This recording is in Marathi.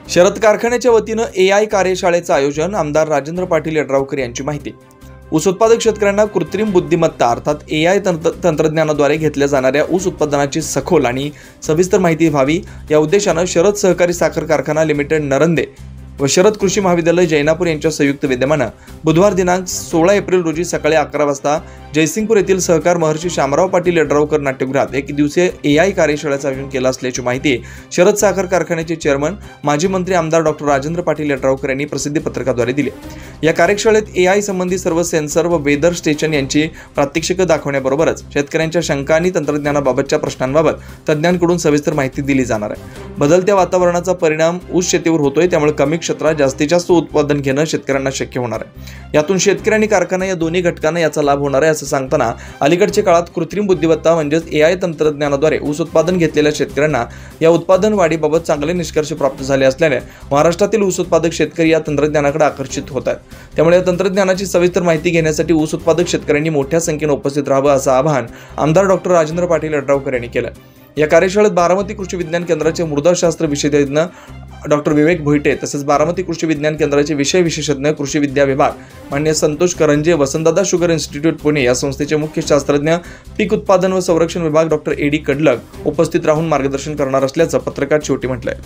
शरद कारखान्याच्या वतीनं AI कार्यशाळेचं आयोजन आमदार राजेंद्र पाटील यड्रावकर यांची माहिती। ऊस उत्पादक शेतकऱ्यांना कृत्रिम बुद्धिमत्ता अर्थात AI तंत्रज्ञानाद्वारे घेतल्या जाणाऱ्या ऊस उत्पादनाची सखोल आणि सविस्तर माहिती व्हावी या उद्देशानं शरद सहकारी साखर कारखाना लिमिटेड नरंदे व शरद कृषी महाविद्यालय जैनापूर यांच्या संयुक्त विद्यमानं बुधवार दिनांक 16 एप्रिल रोजी सकाळी 11 वाजता जयसिंगपूर येथील सहकार महर्षी शामराव पाटील यड्रावकर नाट्यगृहात एक दिवसीय AI कार्यशाळेचं आयोजन केलं असल्याची माहिती शरद साखर कारखान्याचे चेअरमन माजी मंत्री आमदार डॉक्टर राजेंद्र पाटील यड्रावकर यांनी प्रसिद्धी पत्रकाद्वारे दिली। या कार्यशाळेत AI संबंधी सर्व सेन्सर व वेदर स्टेशन यांची प्रात्यक्षिकं दाखवण्याबरोबरच शेतकऱ्यांच्या शंका आणि तंत्रज्ञानाबाबतच्या प्रश्नांबाबत तज्ज्ञांकडून सविस्तर माहिती दिली जाणार आहे। बदलत्या वातावरणाचा परिणाम ऊस शेतीवर होतोय, त्यामुळे कमी क्षेत्रात जास्तीत जास्त उत्पादन घेणं शेतकऱ्यांना शक्य होणार आहे। यातून शेतकरी आणि कारखाना या दोन्ही घटकांना याचा लाभ होणार आहे असं सांगताना अलीकडच्या काळात कृत्रिम बुद्धिमत्ता म्हणजेच AI तंत्रज्ञानाद्वारे ऊस उत्पादन घेतलेल्या शेतकऱ्यांना या उत्पादन वाढीबाबत चांगले निष्कर्ष प्राप्त झाले असल्याने महाराष्ट्रातील ऊस उत्पादक शेतकरी या तंत्रज्ञानाकडे आकर्षित होत आहेत। त्यामुळे या तंत्रज्ञानाची सविस्तर माहिती घेण्यासाठी ऊस उत्पादक शेतकऱ्यांनी मोठ्या संख्येने उपस्थित राहावं असं आवाहन आमदार डॉक्टर राजेंद्र पाटील यड्रावकर यांनी केलं। या कार्यशाळेत बारामती कृषी विज्ञान केंद्राचे मृदाशास्त्र विषयतज्ञ डॉक्टर विवेक भोईटे तसेच बारामती कृषी विज्ञान केंद्राचे विषय विशेषज्ञ कृषी विद्या विभाग मान्य संतोष करंजे, वसंतदादा शुगर इन्स्टिट्यूट पुणे या संस्थेचे मुख्य शास्त्रज्ञ, पीक उत्पादन व संरक्षण विभाग डॉक्टर AD कडलग उपस्थित राहून मार्गदर्शन करणार असल्याचं पत्रकात शेवटी म्हटलंय।